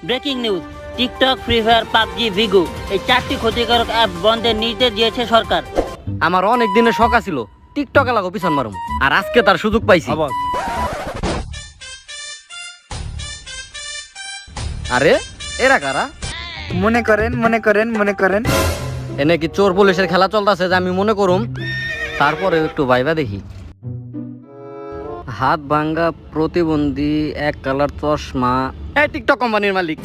Breaking news, TikTok, free fire, PUBG, Vigo এই 4টি ক্ষতিকারক অ্যাপ বন্ধের নির্দেশ দিয়েছে সরকার। আমার অনেক দিনের শখ ছিল টিকটক এলাকা পিছন মারুম, আর আজকে তার সুযোগ পাইছি। আরে এরা কারা? মনে করেন এনে কি চোর পুলিশের খেলা চলতেছে যে আমি মনে করুম? তারপরে একটু ভাইবা দেখি। হাত ভাঙ্গা প্রতিবন্ধী, এক কালার চশমা, এই টিকটক কোম্পানির মালিক।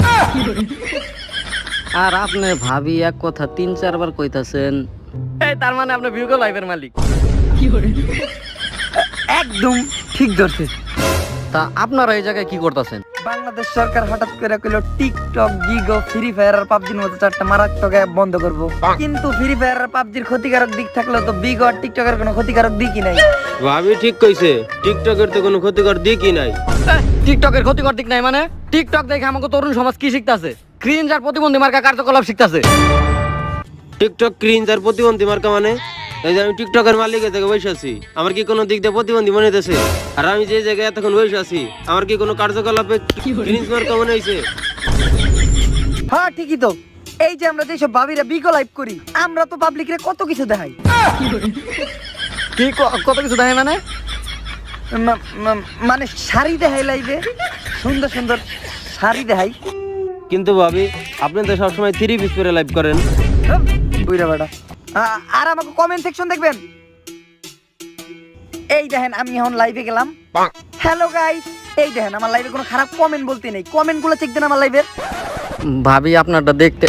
আর আপনি ভাবি এক কথা 3-4 বার কইতাছেন, এই তার মানে আপনি ভিউগো লাইভের মালিক। একদম ঠিক ধরছে। তা আপনারা এই জায়গায় কি করতেছেন? বাংলাদেশ সরকার হঠাৎ করে কইলো টিকটক, গিগো, ফ্রি ফায়ার আর পাবজির মতো 4টা মারাত্মক অ্যাপ বন্ধ করব। কিন্তু ফ্রি ফায়ার আর পাবজির ক্ষতিকারক দিক থাকলেও তো বিগো আর টিকটকের কোনো ক্ষতিকারক দিকই নাই। ভাবি ঠিক কইছে, টিকটকের তো কোনো ক্ষতিকর দিকই নাই। টিকটকের ক্ষতিকর দিক নাই মানে? টিকটক দেখে আমাকে তরুণ সমাজ কি শিখতাছে? ক্রিঞ্জ আর প্রতিবন্ধী মার্কা কার্যকলাপ শিখতাছে। টিকটক ক্রিঞ্জ আর প্রতিবন্ধী মার্কা মানে? এই যে আমি টিকটকের মালিকের থেকে বসে আছি, আমার কি কোনো দিক দিয়ে প্রতিবন্ধী মনে হইতেছে? আর আমি যে জায়গায় এতক্ষণ বসে আছি, আমার কি কোনো কার্যকলাপে ক্রিঞ্জ মার্কা মনে হইছে? হ্যাঁ ঠিকই তো। এই যে আমরা যেসব ভাবিরা বিগো লাইভ করি, আমরা তো পাবলিকরে কত কিছু দেখাই। কি কত কিছু দেখায় মানে? মানে শাড়ি দেখাই লাইভে, সুন্দর সুন্দর শাড়ি দেখাই। কিন্তু ভাবি আপনি তো সবসময় 3 পিস পরে লাইভ করেন। বুইরা বেটা। আর আমাকে কমেন্ট সেকশন দেখবেন। এই দেখেন আমি এখন লাইভে গেলাম। হ্যালো গাইস, এই দেখেন আমার লাইভে কোনো খারাপ কমেন্ট বলতে নেই। কমেন্ট গুলো চেক দেন আমার লাইভের। ভাবি আপনারটা দেখতে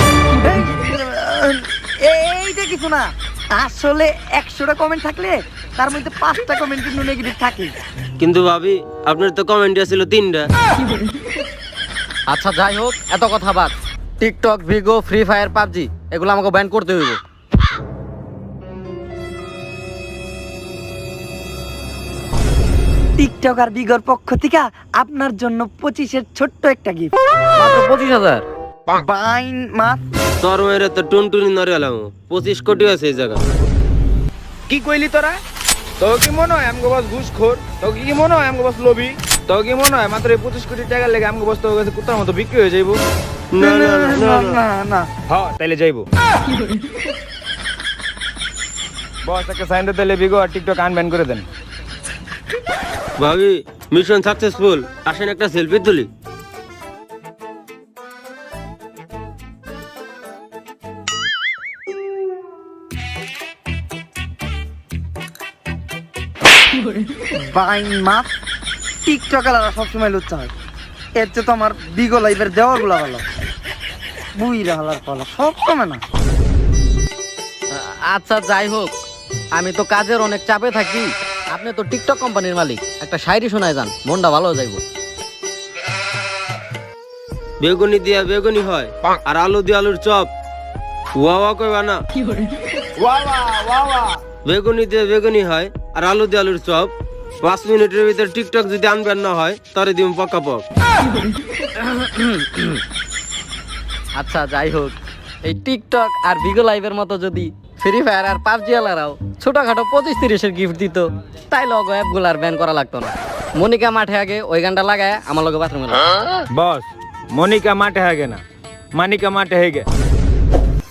এইটা কিছু না, আসলে 100টা কমেন্ট থাকলে তার মধ্যে 5টা কমেন্ট কিন্তু নেগেটিভ থাকে। কিন্তু ভাবি আপনার তো কমেন্ট ছিল 3টা। আচ্ছা যাই হোক, এত কথা বাদ। টিকটক, ভিগো, ফ্রি ফায়ার, পাবজি এগুলো আমাকে ব্যান করতে হইব। টিকটক আর বিগর পক্ষ থেকে আপনার জন্য 25-এর ছোট্ট একটা গিফট। মাত্র 25,000? বাইন মাস তোর মেয়েরা তো টুনটুনি নরে এলাম, 25 কোটি আছে এই জায়গা। কি কইলি তোরা? তো কি মনে হয় আমগো বস ঘুষখোর? তো কি মনে হয় আমগো বস লোভী? তো কি মনে হয় মাত্র 25 কোটি টাকা লেগে আমগো বস তো কাছে কুত্তার মতো বিক্রি হয়ে যাইবো? না না না না না। হ্যাঁ তাইলে যাইবো। বস একটা সাইন দিতে বিগো আর টিকটক আনব্যান করে দেন। ভাবি মিশন সাকসেসফুল, আসেন একটা সেলফি তুলি। বাইন মাস টিকটক আলারা সবসময় লুচ্চা হয়। এর চেয়ে তো আমার বিগো লাইভের দেওয়ার গুলা ভালো। বুইরা হালার পালা সব কমে না। আচ্ছা যাই হোক, আমি তো কাজের অনেক চাপে থাকি। আপনি তো টিকটক কোম্পানির মালিক, একটা শায়রি শোনায় যান, মনটা ভালো হয়ে যাইব। বেগুনি দিয়া বেগুনি হয়, আর আলু দিয়ে আলুর চপ। ওয়া ওয়া কইবা না? বেগুনি দিয়ে বেগুনি হয় আর আলু দিয়ে আলুর চপ। 5 মিনিটের ভিতরে টিকটক যদি আনবেন না হয় তারে দিম পক্কা পক। আচ্ছা যাই হোক, এই টিকটক আর ভিগো লাইভের মতো যদি ফ্রি ফায়ার আর পাবজি আলারাও ছোটখাটো 25-30-এর গিফট দিত, তাইলে অগো অ্যাপগুলো আর ব্যান করা লাগতো না। মনিকা মাঠে আগে ওই গানটা লাগায় আমার লগে বাথরুমে বস মনিকা মাঠে হাগে না, মানিকা মাঠে হেগে।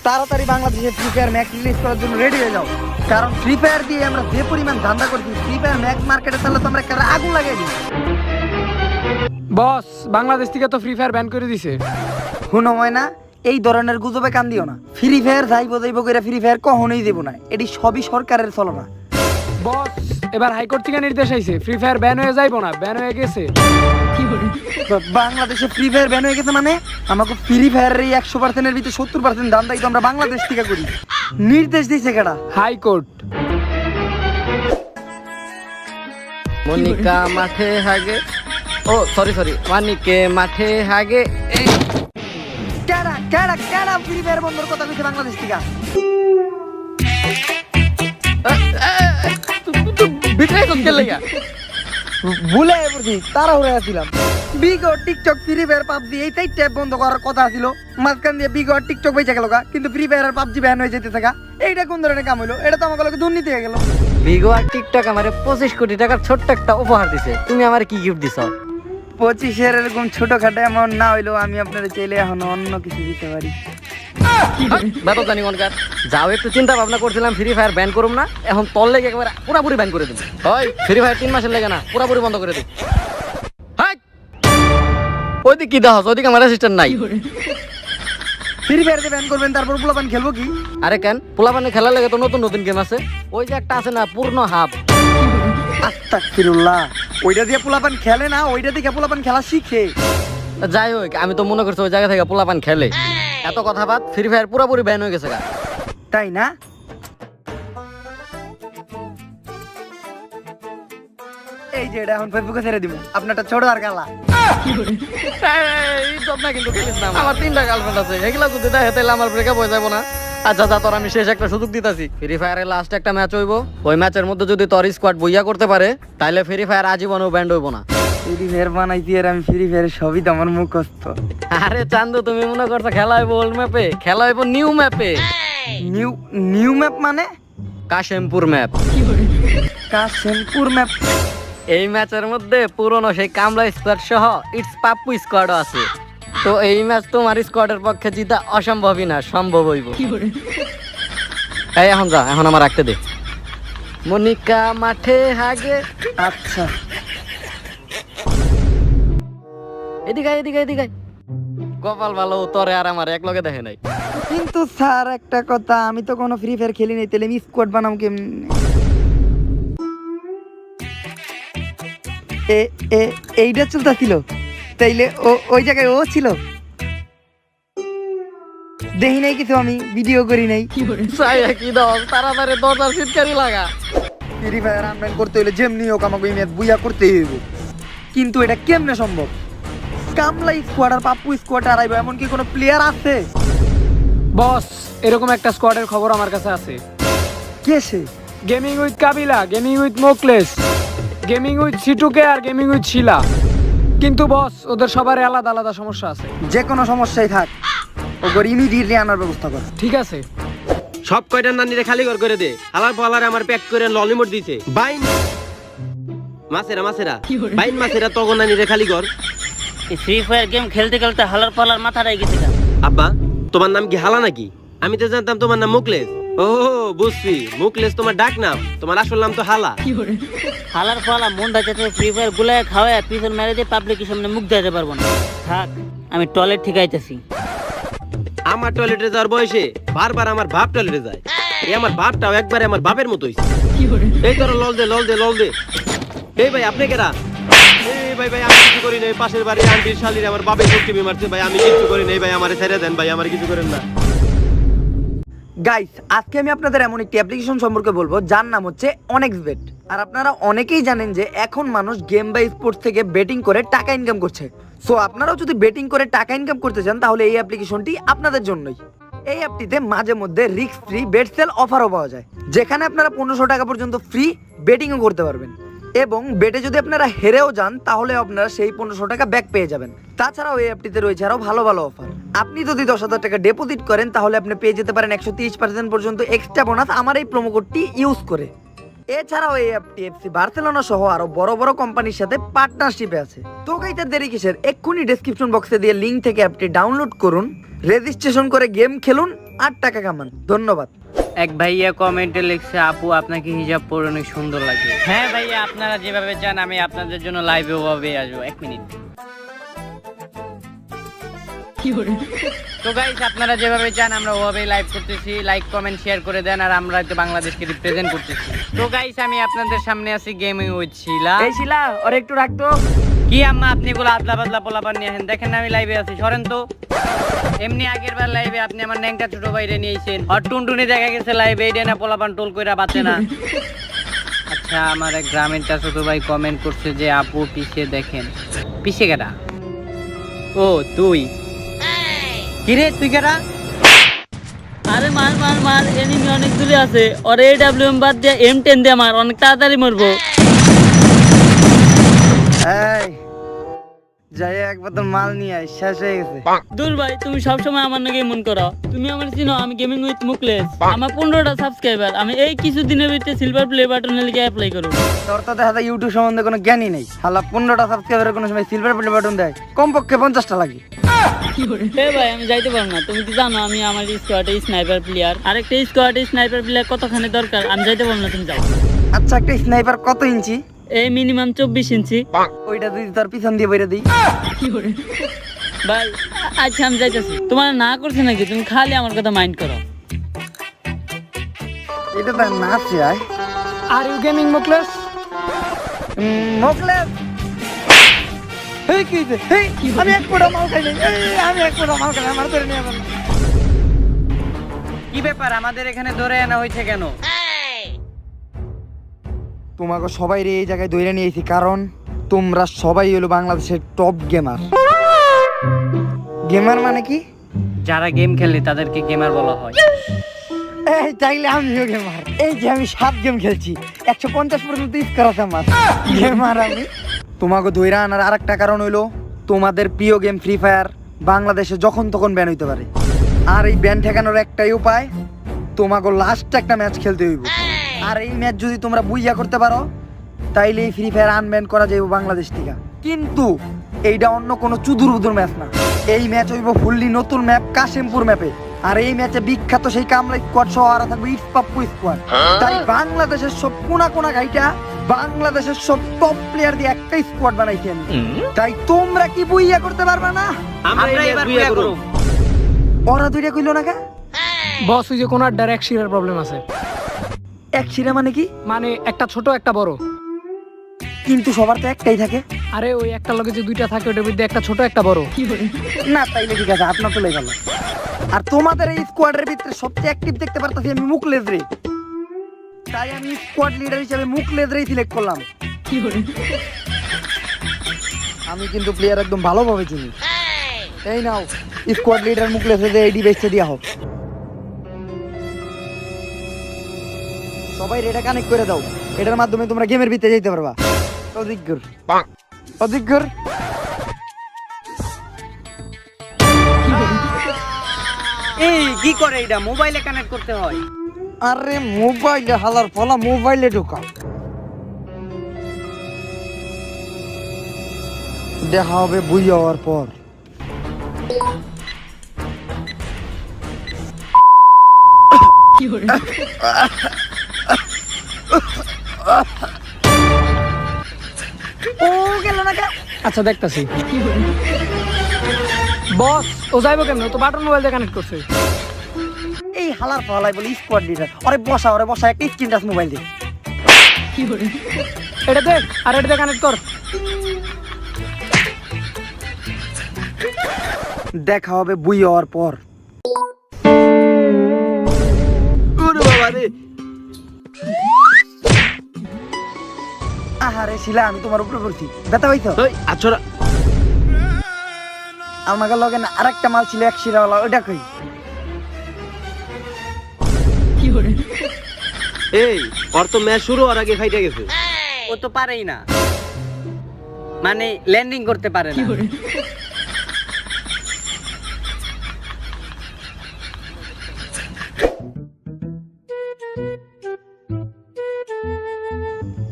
তাড়াতাড়ি বাংলাদেশে ফ্রি ফায়ার ম্যাক্স রিলিজ করার জন্য রেডি হয়ে যাও। কারণ ফ্রি ফায়ার দিয়ে আমরা যে পরিমাণ ধান্দা করছি, ফ্রি ফায়ার ম্যাক্স মার্কেটে তাহলে তো আমরা একটা আগুন লাগাই দিই। বস বাংলাদেশ থেকে তো ফ্রি ফায়ার ব্যান করে দিছে। শুনো ময়না, এই ধরনের গুজবে কান দিও না। ফ্রি ফায়ার যাইব করে ফ্রি ফায়ার কখনোই দেবো না। এটি সবই সরকারের চলনা। বস এবার হাইকোর্ট থেকে নির্দেশ আইছে, ফ্রি ফায়ার ব্যান হয়ে যাইবো না, ব্যান হয়ে গেছে। বাংলাদেশে ফ্রি ফায়ার ব্যান হয়ে গেছে মানে? আমাকে ফ্রি ফায়ারের এই 100%-এর ভিতরে 70% দামটাই তো আমরা বাংলাদেশ থেকে করি। নির্দেশ দিয়েছে কেডা? হাইকোর্ট। মনিকা মাঠে হাগে, ও সরি মানিকে মাঠে হাগে। কেডা ফ্রি ফায়ার বন্ধর কথা কইছে বাংলাদেশ থেকে? ভিতরে কোন কে লাগা ভুলে পড়ছি, তাড়াহুড়ো আছিলাম। বিগো, টিকটক, ফ্রি ফায়ার, পাবজি এই চারটে অ্যাপ বন্ধ করার কথা ছিল। মাঝখান দিয়ে বিগো আর টিকটক বেঁচে গেল, কিন্তু ফ্রি ফায়ার আর পাবজি ব্যান হয়ে যেতে থাকা, এইটা কোন ধরনের কাম হইলো? এটা তো আমাকে লোকে দুর্নীতি হয়ে গেল। ভিগো আর টিকটক আমারে 25 কোটি টাকার ছোট্ট একটা উপহার দিছে, তুমি আমারে কি গিফট দিছো? 25-এর এরকম ছোটখাটো অ্যামাউন্ট না হইলেও আমি আপনাদের চাইলে এখন অন্য কিছু দিতে পারি। বেতন জানি অনকার যাও, একটু চিন্তা ভাবনা করছিলাম ফ্রি ফায়ার ব্যান করুম না, এখন তোর লেগে একেবারে পুরাপুরি ব্যান করে দেব। হয় ফ্রি ফায়ার 3 মাসের লেগে না, পুরাপুরি বন্ধ করে দেব। হাই ওইদিক কি দাও, ওইদিকে আমার অ্যাসিস্ট্যান্ট নাই। ফ্রি ফায়ারকে ব্যান করবেন, তারপর পোলাপান খেলবো কি? আরে কেন, পোলাপানে খেলার লেগে তো নতুন নতুন গেম আছে। ওই যে একটা আছে না পূর্ণ হাব, আস্তাগফিরুল্লাহ, ওইটা দিয়ে পোলাপান খেলে না, ওইটা দিয়ে পোলাপান খেলা শিখে। যাই হোক আমি তো মনে করছি ওই জায়গা থেকে পোলাপান খেলে। এত কথা বাদ, ফ্রি ফায়ার পুরাপুরি ব্যান হয়ে গেছে গা। তাই না? এই যে এটা এখন ফেসবুকে ছেড়ে দিব, আপনারটা ছোট আর কালা। আমার 3টা গার্লফ্রেন্ড আছে, এগুলা যদি দেখে তাহলে আমার ব্রেকআপ হয়ে যাবো না? আচ্ছা যা, তোর আমি শেষ একটা সুযোগ দিতাছি। ফ্রি ফায়ারের লাস্ট একটা ম্যাচ হইব, ওই ম্যাচের মধ্যে যদি তোর স্কোয়াড বইয়া করতে পারে তাহলে ফ্রি ফায়ার আজীবনও ব্যান্ড হইব না। ফ্রি ফায়ার বানাইছি আর আমি ফ্রি ফায়ার সবই তো আমার মুখস্থ। আরে চান্দু, তুমি মনে করছো খেলা হইব ওল্ড ম্যাপে? খেলা হইব নিউ ম্যাপে। নিউ নিউ ম্যাপ মানে? কাশেমপুর ম্যাপ। কাশেমপুর ম্যাপ। এই ম্যাচের মধ্যে পুরনো সেই কামলা স্কোয়াড সহ ইটস পাপ্পু স্কোয়াডও আছে। তো এই ম্যাচ তোমার স্কোয়াডের পক্ষে জিতা অসম্ভবই না, সম্ভব হইব। এই এখন যা, এখন আমার রাখতে দে। মনিকা মাঠে হাগে। আচ্ছা এদিকে আয়, এদিকে আয়, এদিকে আয়। কপাল ভালো, তোরে আর আমার এক লগে দেখে নাই। কিন্তু স্যার একটা কথা, আমি তো কোনো ফ্রি ফায়ার খেলি নাই, তাহলে আমি স্কোয়াড বানাম কেমনে? এইটা চলতেছিল, তাইলে ওই জায়গায় ও ছিল? দেখি নাই কিছু, আমি ভিডিও করি নাই। চাই কি দাও, তাড়াতাড়ি দরজার সিটকারি লাগা। ফ্রি ফায়ার আনব্যান করতে হইলে যেমনি হোক আমাকে ম্যাচ বুইয়া করতেই হইব। কিন্তু এটা কেমনে সম্ভব? কামলা স্কোয়াড আর পাপ্পু স্কোয়াড আর আইব, এমন কি কোনো প্লেয়ার আছে? বস, এরকম একটা স্কোয়াডের খবর আমার কাছে আছে। কে সে? Gaming with Kabila, gaming with Mokles, gaming with সিটুকে আর গেমিং উইথ শিলা। কিন্তু বস, ওদের সবার আলাদা আলাদা সমস্যা আছে। যে কোনো সমস্যাই থাক, ওগর ইমিডিয়েটলি আনার ব্যবস্থা কর। ঠিক আছে। সব কয়টা নানিরে খালি ঘর করে দে। হালার পালারে আমার প্যাক করে ললিমট দিছে। বাইন মাছেরা মাছেরা, বাইন মাছেরা তখন নানিরে খালি ঘর। এই ফ্রি ফায়ার গেম খেলতে খেলতে হালার পালার মাথাটাই গেছে গা। আব্বা, তোমার নাম কি হালা নাকি? আমি তো জানতাম তোমার নাম মুকলেশ। ও বুঝছি, মুকলেশ তোমার ডাক নাম, তোমার আসল নাম তো হালা। হালার পালা মনটা যাতে ফ্রি ফায়ার গুলায় খাওয়ায় পিছন মেরে দিয়ে পাবলিকের সামনে মুখ দিতে পারবো না। থাক, আমি টয়লেট ঠিক আইতেছি। আমার টয়লেটে যাওয়ার বয়সে বারবার আমার বাপ টয়লেটে যায়। এই আমার বাপটাও একবারে আমার বাপের মতো হইছে। এই তোর লল দে লল দে লল দে। এই ভাই আপনি কেরা? এই ভাই ভাই আমি কিছু করি নাই, পাশের বাড়ি আন্টির শালির আমার বাপের মুক্তি মারছে ভাই, আমি কিছু করি নাই ভাই, আমারে ছেড়ে দেন ভাই, আমার কিছু করেন না। গাইস, আজকে আমি আপনাদের এমন একটি অ্যাপ্লিকেশন সম্পর্কে বলবো যার নাম হচ্ছে অনেক্সবেট। আর আপনারা অনেকেই জানেন যে এখন মানুষ গেম বা স্পোর্টস থেকে বেটিং করে টাকা ইনকাম করছে। সো আপনারাও যদি বেটিং করে টাকা ইনকাম করতে চান তাহলে এই অ্যাপ্লিকেশনটি আপনাদের জন্যই। এই অ্যাপটিতে মাঝে মধ্যে রিস্ক ফ্রি বেট সেল অফারও পাওয়া যায়, যেখানে আপনারা 1500 টাকা পর্যন্ত ফ্রি বেটিংও করতে পারবেন। এবং বেটে যদি আপনারা হেরেও যান তাহলে আপনারা সেই 1500 টাকা ব্যাক পেয়ে যাবেন। তাছাড়াও এই অ্যাপটিতে রয়েছে আরো ভালো ভালো অফার। আপনি যদি 10,000 টাকা ডিপোজিট করেন তাহলে আপনি পেয়ে যেতে পারেন 130% পর্যন্ত এক্সট্রা বোনাস আমার এই প্রোমো কোডটি ইউজ করে। এছাড়াও এই অ্যাপটি এফসি বার্সেলোনা সহ আরো বড় বড় কোম্পানির সাথে পার্টনারশিপে আছে। তো গাইস, আর দেরি কিসের, এক্ষুনি ডেসক্রিপশন বক্সে দিয়ে লিংক থেকে অ্যাপটি ডাউনলোড করুন, রেজিস্ট্রেশন করে গেম খেলুন আর টাকা কামান। ধন্যবাদ। এক ভাইয়া কমেন্টে লিখছে, আপু আপনাকে হিজাব পরে অনেক সুন্দর লাগে। হ্যাঁ ভাইয়া, আপনারা যেভাবে চান আমি আপনাদের জন্য লাইভে ওভাবে আসবো। 1 মিনিট। তো গাইস, আপনারা যেভাবে চান আমরা ওভাবেই লাইভ করতেছি। লাইক কমেন্ট শেয়ার করে দেন, আর আমরা তো বাংলাদেশকে রিপ্রেজেন্ট করতেছি। তো গাইস, আমি আপনাদের সামনে আছি গেমিং উইথ শিলা। এই শিলা, ওর একটু রাখতো। কি আম্মা, আপনি এগুলো আদলা বাদলা পোলাপান নিয়ে আসেন? দেখেন না আমি লাইভে আছি, সরেন তো। এমনি আগের বার লাইভে আপনি আমার ন্যাংটা ছোট বাইরে নিয়েছেন, আর টুনটুনি দেখা গেছে লাইভে, এইটা না পোলাপান টোল কইরা বাঁচে না। আচ্ছা, আমার এক গ্রামের চাচাতো ভাই কমেন্ট করছে যে আপু পিছে দেখেন। পিছে কেডা? ও তুই? কিরে তুই কেডা? আরে মার মার মার, এনিমি অনেক দূরে আছে। ওর AWM বাদ দিয়ে M10 দিয়ে মার, অনেক তাড়াতাড়ি মরবো। এই যাই একবার তো মাল নিয়ে আয়, শেষ হয়ে গেছে। দূর ভাই, তুমি সবসময় আমার নাকি মন করো। তুমি আমার চিনো, আমি গেমিং উইথ মুকলেস। আমার 15টা সাবস্ক্রাইবার। আমি এই কিছু দিনের ভিতরে সিলভার প্লে বাটনের লিগে অ্যাপ্লাই করব। তোর তো দেখা যায় ইউটিউব সম্বন্ধে কোনো জ্ঞানই নেই। হালা 15টা সাবস্ক্রাইবারের কোনো সময় সিলভার প্লে বাটন দেয়, কমপক্ষে 50টা লাগে। এ ভাই, আমি যাইতে পারবো না। তুমি কি জানো আমি আমার স্কোয়াডে স্নাইপার প্লেয়ার, আরেকটা স্কোয়াডে স্নাইপার প্লেয়ার কতখানি দরকার? আমি যাইতে পারবো না, তুমি যাও। আচ্ছা, একটা স্নাইপার কত ইঞ্চি? এই মিনিমাম 24 ইঞ্চি। ওইটা যদি তোর পিছন দিয়ে বইরে দিই। ভাই আচ্ছা, আমি যাইতেছি। তোমার না করছে নাকি? তুমি খালি আমার কথা মাইন্ড করো। এটা তো নাচে আয়। Are you gaming Mukles? Mokles, এই কি হইছে? এই, আমি এক ফোঁটা মাল খাই নাই। আমি এক ফোঁটা মাল খাই নাই, আমার ধরে নিয়ে যাবেন। কি ব্যাপার, আমাদের এখানে ধরে আনা হয়েছে কেন? তোমাকে সবাই রে এই জায়গায় ধরে নিয়েছি, কারণ তোমরা সবাই হলো বাংলাদেশের টপ গেমার। গেমার মানে কি? যারা গেম খেলে তাদেরকে গেমার বলা হয়। এই চাইলে আমিও গেমার। এই যে আমি 7 গেম খেলছি, 150 পর্যন্ত স্কোর আছে আমার। গেমার আমি। তোমাকে ধরে আনার আরেকটা কারণ হইলো, তোমাদের প্রিয় গেম ফ্রি ফায়ার বাংলাদেশে যখন তখন ব্যান হইতে পারে। আর এই ব্যান ঠেকানোর একটাই উপায়, তোমাকে লাস্ট একটা ম্যাচ খেলতে হইব। আর এই ম্যাচ যদি তোমরা বুইয়া করতে পারো, তাইলে এই ফ্রি ফায়ার আনব্যান করা যাইব বাংলাদেশ থেকে। কিন্তু এইটা অন্য কোনো চুদুর বুদুর ম্যাচ না। এই ম্যাচ হইব ফুললি নতুন ম্যাপ, কাশিমপুর ম্যাপে। আর এই ম্যাচে বিখ্যাত সেই কামরা স্কোয়াড সহ আর থাকবে ইটস পাপ্পু স্কোয়াড। তাই বাংলাদেশের সব কোনা কোনা গাইটা, বাংলাদেশের সব টপ প্লেয়ার দিয়ে একটা স্কোয়াড বানাইছি আমি। তাই তোমরা কি বুইয়া করতে পারবা না? আমরা এবার বিয়ে করব। ওরা দুইটা কইলো না কা? বস, ওই যে কোন ডাইরেক্ট শিরার প্রবলেম আছে। এক শিরা মানে কি? মানে একটা ছোট একটা বড়। কিন্তু সবার তো একটাই থাকে। আরে ওই একটা লগে যে দুইটা থাকে ওটার মধ্যে একটা ছোট একটা বড়। না তাইলে ঠিক আছে, আপনার তো লেগে গেল। আর তোমাদের এই স্কোয়াডের ভিতরে সবচেয়ে অ্যাক্টিভ দেখতে পারতাছি আমি মুকলেস রে। তাই আমি স্কোয়াড লিডার হিসেবে মুকলেস রেই সিলেক্ট করলাম। আমি কিন্তু প্লেয়ার একদম ভালোভাবে চিনি। এই নাও স্কোয়াড লিডার মুকলেস রে, এডি বেচতে দিয়া হোক। সবাই রেটা কানেক্ট করে দাও, এটার মাধ্যমে তোমরা গেমের ভিতরে যেতে পারবা। অধিকর অধিকর। এই কি করে এটা? মোবাইলে কানেক্ট করতে হয়। আরে মোবাইলে হালার ফলা, মোবাইলে ঢোকা। দেখা হবে বুঝ যাওয়ার পর। ও গেল না কে? আচ্ছা দেখতাছি। বস, ও যাইবো কেমন? ও তো বাটন মোবাইল দিয়ে কানেক্ট করছে। এই হালার ফলাই বলি স্কোয়াড লিডার। ওরে বসা একটা স্ক্রিন টাচ মোবাইল দে। এটা দেখ, আর এটা দিয়ে কানেক্ট কর। দেখা হবে বুই হওয়ার পর। ওরে বাবা রে, আহারে শিলা, আমি তোমার উপরে পড়ছি, ব্যথা পাইছো? ওই আছরা। আমাকে লগে না আরেকটা মাল ছিল এক শিরাওয়ালা, ওইটা কই? এই ওর তো ম্যাচ শুরু হওয়ার আগে ফাইটে গেছে। ও তো পারেই না, মানে ল্যান্ডিং করতে পারে না।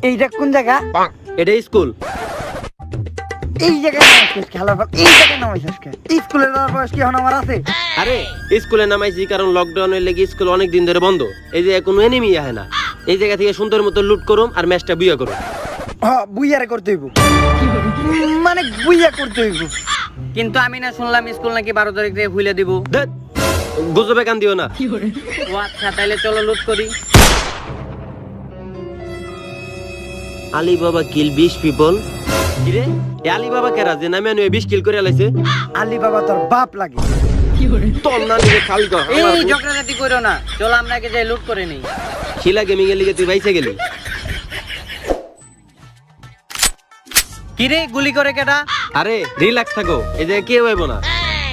এইটা কোন জায়গা? এটা স্কুল। এই জায়গায় নামাইছিস খেলা, এই জায়গায় নামাইছিস কে? স্কুলে যাওয়ার বয়স কি এখন আমার আছে? আরে স্কুলে নামাইছি কারণ লকডাউনের লেগে স্কুল অনেক দিন ধরে বন্ধ। এই যে কোনো এনিমি আহে না, এই জায়গা থেকে সুন্দর মতো লুট করুম আর ম্যাচটা বুইয়া করুম। হ্যাঁ, বুইয়ারে করতে হইব, মানে বুইয়া করতে হইব। কিন্তু আমি না শুনলাম স্কুল নাকি 12 তারিখ থেকে খুলে দিব। ধ্যাৎ, গুজবে কান দিও না। ও আচ্ছা, তাইলে চলো লুট করি। আলিবাবা কিল 20 পিপল। কিরে এ আলিবাবা কেরা যে নামে আনুয়ে 20 কিল করে আলাইছে? আলী বাবা তোর বাপ লাগে। তোর না নিয়ে খাল গা। এই ঝগড়াঝাটি করো না, চলো আমরা আগে যাই লুট করে নেই। খিলা গেমিং এর লিগে তুই বাইসে গেলি। কিরে গুলি করে কেডা? আরে রিল্যাক্স থাকো, এই জায়গায় কেউ হইব না।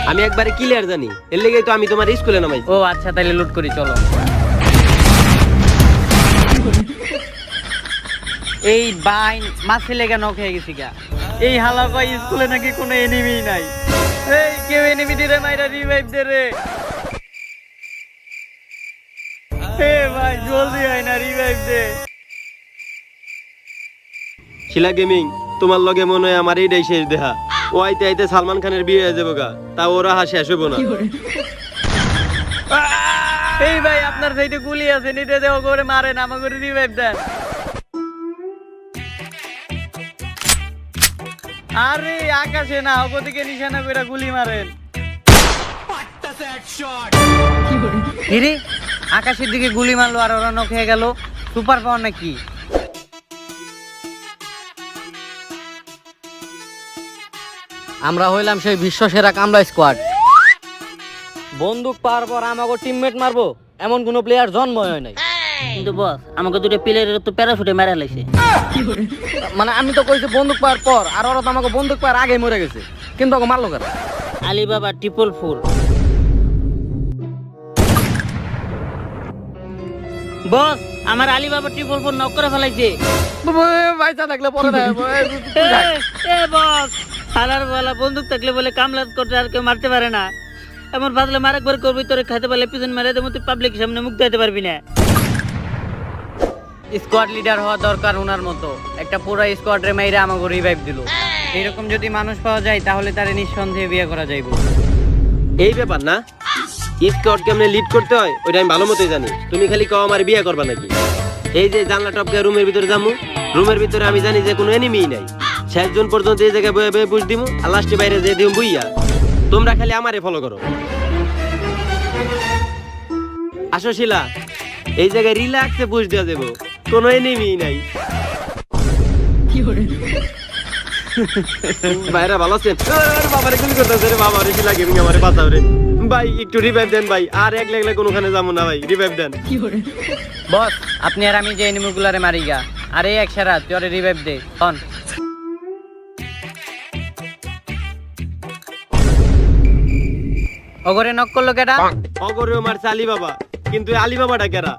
আমি একবারে ক্লিয়ার জানি, এর লেগেই তো আমি তোমার স্কুলে নামাইছি। ও আচ্ছা, তাইলে লুট করি চলো। এই বাইন মাছি লেগে নক হয়ে গেছি গা। এই হালা কয় স্কুলে নাকি কোনো এনিমি নাই। এই কেউ এনিমি দিরে মাইরা রিভাইভ দে রে। এ ভাই জলদি আয় না, রিভাইভ দে। শিলা গেমিং, তোমার লগে মনে হয় আমার এইটাই শেষ দেখা। ও আইতে আইতে সালমান খানের বিয়ে হয়ে যাবো গা, তা ওরা শেষ হইব না। এই ভাই আপনার সাইডে গুলি আছে, নিতে দেও করে মারেন, আমাকে রিভাইভ দেন। আরে আকাশে না, ওদিকে নিশানা করে গুলি মারেন। কিরে আকাশের দিকে গুলি মারলো আর ওরা নক হয়ে গেল, সুপার পাওয়ার নাকি? আমরা হইলাম সেই বিশ্ব সেরা কামরা স্কোয়াড। বন্দুক পাওয়ার পর আমাকে টিমমেট মারবো এমন কোন প্লেয়ার জন্ম হয় নাই। কিন্তু বস আমাকে দুটো প্লেয়ারের তো প্যারাশুটে মেরে লাইছে। মানে আমি তো কইছি বন্দুক পাওয়ার পর, আর ওরা তো আমাকে বন্দুক পাওয়ার আগে মরে গেছে, কিন্তু ওকে মারলো কেন? আলিবাবা 444। বস আমার আলিবাবা 444 নক করে ফেলাইছে। পয়সা থাকলে পরে এ বস হালার বলা বন্দুক থাকলে বলে কামলা করতে আর কেউ মারতে পারে না। এমন বাদলে মারাকবার করবি তোরে খাইতে পারলে পিছন মেরে দেবো, তুই পাবলিক সামনে মুখ দিতে পারবি না। স্কোয়াড লিডার হওয়া দরকার ওনার মতো। একটা পুরো স্কোয়াড রে মাইরা আমাকে রিভাইভ দিল। এরকম যদি মানুষ পাওয়া যায় তাহলে তারে নিঃসন্দেহে বিয়ে করা যাইব। এই ব্যাপার না, স্কোয়াড কেমনে লিড করতে হয় ওইটা আমি ভালো মতোই জানি। তুমি খালি কও আমার বিয়ে করবা নাকি? এই যে জানলা টপকে রুমের ভিতরে যামু, রুমের ভিতরে আমি জানি যে কোনো এনিমিই নাই। শেষ জন পর্যন্ত এই জায়গায় বয়ে বয়ে পুশ দিমু, আর লাস্টে বাইরে যেয়ে দিমু বুইয়া। তোমরা খালি আমারে ফলো করো। আসো শিলা, এই জায়গায় রিল্যাক্সে পুশ দেওয়া যাবো, কোনো এনিমিই নাই। ভাইরা ভালো আছেন? বাবারে গুলি করতেছে রে, বাবা রে শিলা গেমিং আমারে বাঁচাও রে ভাই, একটু রিভাইভ দেন ভাই। আর এক লাগলে কোনোখানে যাবো না ভাই, রিভাইভ দেন। বস আপনি আর আমি যে এনিমিগুলারে মারি গা, আর এই একসারা তুই ওরে রিভাইভ দে। অন ওগরে নক করলো কেডা? অগরে মারছে আলী বাবা, কিন্তু এই আলী বাবাটা কেরা?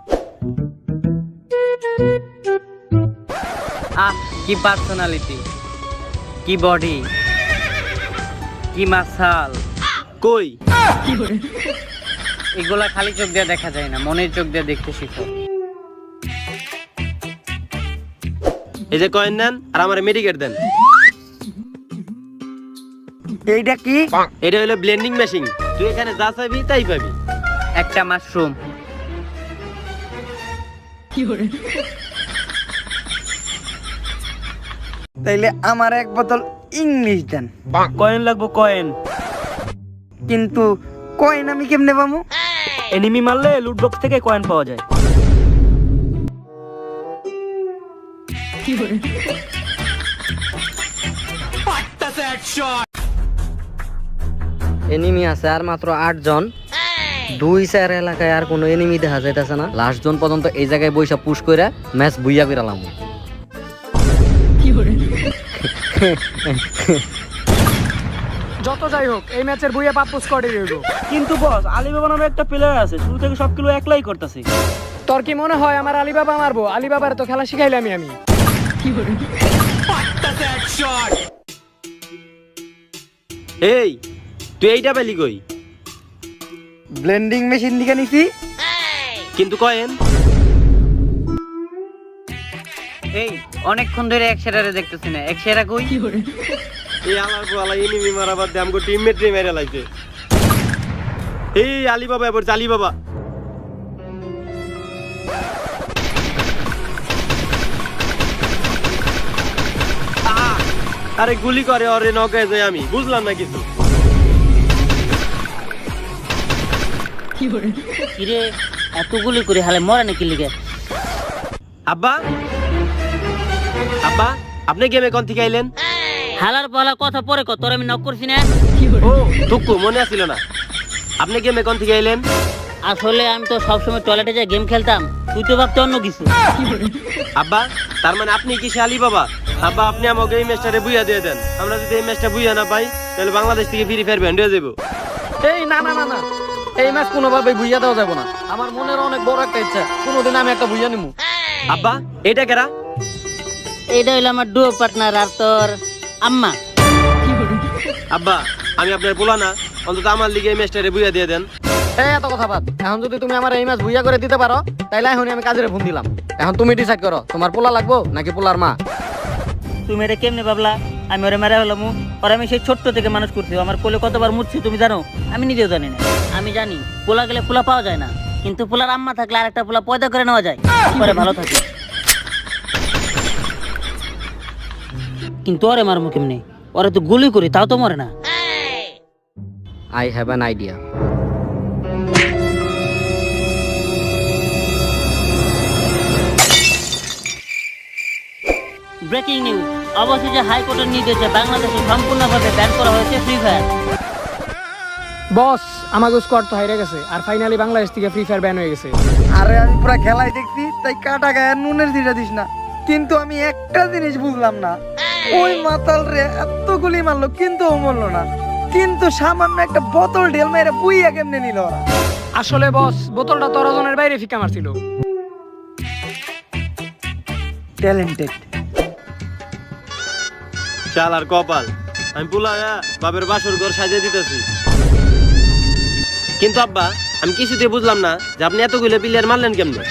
আহ কি পার্সোনালিটি, কি বডি, কি মাসাল। কই এগুলা খালি চোখ দিয়ে দেখা যায় না, মনের চোখ দিয়ে দেখতে শিখো। এই যে কয়েন নেন আর আমার মেডিকেট দেন। এইটা কি? এটা হলো ব্লেন্ডিং মেশিন, তুই এখানে যা চাইবি তাই পাবি। একটা মাশরুম। তাইলে আমার এক বোতল ইংলিশ দেন। কয়েন লাগবো কয়েন। কিন্তু কয়েন আমি কেমনে পাবো? এনিমি মারলে লুট বক্স থেকে কয়েন পাওয়া যায়। এনিমি আছে আর মাত্র 8 জন। 2-4 এলাকায় আর কোনো এনিমি দেখা যাইতেছে না। লাস্ট জন পর্যন্ত এই জায়গায় বইসা পুশ করে ম্যাচ বুইয়া কইরালাম। যত যাই হোক এই ম্যাচের বুইয়া পাপ্পু স্কোয়াডে রইব। কিন্তু বস আলিবাবা নামে একটা প্লেয়ার আছে, শুরু থেকে সব কিলো একলাই করতেছে। তোর কি মনে হয় আমার আলিবাবা মারবো? আলিবাবার তো খেলা শিখাইলাম আমি। এই তুই এইটা পেলি কই? ব্লেন্ডিং মেশিন দিকে নিছি। কিন্তু কয়েন? এই অনেকক্ষণ ধরে একসারারে দেখতেছি না, একসারা কই? এই আলার পোলা এনিমি মারা বাদ দিয়ে আমগো টিমমেট রে মেরে লাইছে। এই আলী বাবা এবার আলী বাবা। আরে গুলি করে ওরে নগায় যাই, আমি বুঝলাম না কিছু। কিরে এত গুলি করে হালে মরে নাকি লিগে? আব্বা আব্বা আপনি গেমে কোন থেকে আইলেন? হালার পালা কথা পরে কত, তোর আমি নক করছি না। ও দুঃখু মনে আসছিল না। আপনি গেমে কোন থেকে আইলেন? আসলে আমি তো সবসময় টয়লেটে যাই গেম খেলতাম, তুই তো ভাবতে অন্য কিছু। আব্বা তার মানে আপনি কি সে আলী বাবা? আব্বা আপনি আমাকে এই ম্যাচটারে বুইয়া দিয়ে দেন। আমরা যদি এই ম্যাচটা বুইয়া না পাই তাহলে বাংলাদেশ থেকে ফ্রি ফায়ার ব্যান্ড হয়ে যাবো। এই না না না না, এই ম্যাচ কোনোভাবে বুইয়া দেওয়া যাবে না। আমার মনের অনেক বড় একটা ইচ্ছা, কোনোদিন আমি একটা বুইয়া নিমু। আব্বা এটা কেরা? এইটা হইলো আমার ডুও পার্টনার আর তোর আম্মা। আব্বা আমি আপনার পোলা না, অন্তত আমার লিগে এই ম্যাচটারে বুঝা দিয়ে দেন। এই এত কথা বাদ, এখন যদি তুমি আমার এই ম্যাচ ভুইয়া করে দিতে পারো তাইলে এখনই আমি কাজের ফোন দিলাম। এখন তুমি ডিসাইড করো তোমার পোলা লাগবো নাকি পোলার মা। তুমি এটা কেমনে ভাবলা আমি ওরে মেরা হলাম? ওর আমি সেই ছোট্ট থেকে মানুষ করছি, আমার কোলে কতবার মুছছি তুমি জানো? আমি নিজেও জানি না। আমি জানি পোলা গেলে পোলা পাওয়া যায় না, কিন্তু পোলার আম্মা থাকলে আর একটা পোলা পয়দা করে নেওয়া যায়, পরে ভালো থাকে। কিন্তু ওরে মারমু কেমনে? ওরে তো গুলি করি তাও তো মরে না। I have an idea. Breaking news, অবশেষে হাইকোর্টের নির্দেশে বাংলাদেশে সম্পূর্ণভাবে ব্যান করা হয়েছে ফ্রি ফায়ার। বস আমাকে স্কোয়াড তো হাইরে গেছে, আর ফাইনালি বাংলাদেশ থেকে ফ্রি ফায়ার ব্যান হয়ে গেছে। আরে আমি পুরো খেলাই দেখছি, তাই কাটা গায়ে নুনের দিটা দিস না। কিন্তু আমি একটা জিনিস বুঝলাম না, ওই মাতাল রে এত গুলি মারলো কিন্তু ও মরলো না, কিন্তু সামান্য একটা বোতল ঢেল মেরে বুইয়া কেমনে নিল ওরা? আসলে বস বোতলটা তরাজনের বাইরে ফিকা মারছিল। ট্যালেন্টেড। চাল আর কপাল, আমি পোলা বাপের বাসর ঘর সাজিয়ে দিতেছি। কিন্তু আব্বা আমি কিছুতে বুঝলাম না যে আপনি এতগুলো প্লেয়ার মারলেন কেমনে?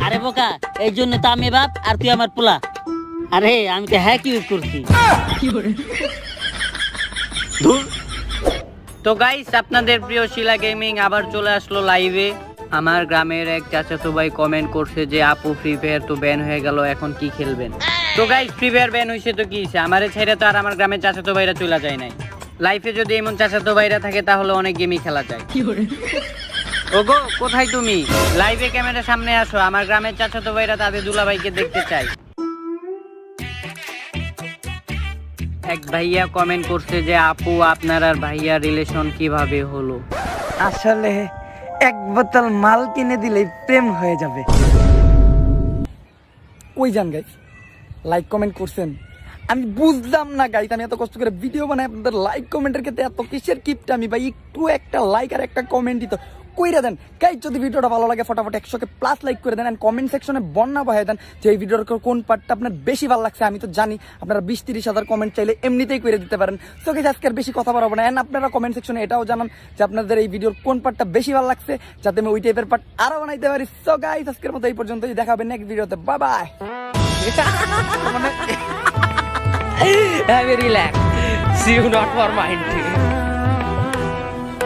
আরে বোকা, এই জন্য তো আমি বাপ আর তুই আমার পোলা। আরে আমি তো হ্যাক ইউজ করছি। ধুর, তো গাইস আপনাদের প্রিয় শিলা গেমিং আবার চলে আসলো লাইভে। আমার গ্রামের এক চাচাতো ভাই কমেন্ট করছে যে আপু ফ্রি ফায়ার তো ব্যান হয়ে গেল, এখন কি খেলবেন? তো গাইস ফ্রি ফায়ার ব্যান হইছে তো কি হইছে, আমারে ছেড়ে তো আর আমার গ্রামের চাচাতো ভাইরা চলে যায় নাই। লাইফে যদি এমন চাচাতো ভাইরা থাকে তাহলে অনেক গেমই খেলা যায়। ওগো কোথায় তুমি? লাইভে ক্যামেরার সামনে আসো, আমার গ্রামের চাচাতো ভাইরা তাদের দুলাভাইকে দেখতে চাই। এক ভাইয়া কমেন্ট করছে যে আপু আপনার আর ভাইয়া রিলেশন কিভাবে হলো? আসলে এক বোতল মাল কিনে দিলেই প্রেম হয়ে যাবে। ওই যান গাইস, লাইক কমেন্ট করছেন, আমি বুঝলাম না গাইস, আমি এত কষ্ট করে ভিডিও বানাই আপনাদের লাইক কমেন্টের ক্ষেত্রে এত কিসের কিপটা আমি ভাই? একটু একটা লাইক আর একটা কমেন্ট দিত কইরা দেন গাইস। যদি ভিডিওটা ভালো লাগে ফটাফট 100কে প্লাস লাইক করে দেন, এন্ড কমেন্ট সেকশনে বন্যা বহায় দেন যে এই ভিডিওর কোন পার্টটা আপনার বেশি ভালো লাগছে। আমি তো জানি আপনারা 20-30 হাজার কমেন্ট চাইলে এমনিতেই করে দিতে পারেন। সো গাইস আজকে আর বেশি কথা বাড়াবো না, এন্ড আপনারা কমেন্ট সেকশনে এটাও জানান যে আপনাদের এই ভিডিওর কোন পার্টটা বেশি ভালো লাগছে, যাতে আমি ওই টাইপের পার্ট আরো বানাইতে পারি। সো গাইস আজকের মতো এই পর্যন্তই, দেখা হবে নেক্সট ভিডিওতে। Bye bye. Relax. See you not for mind.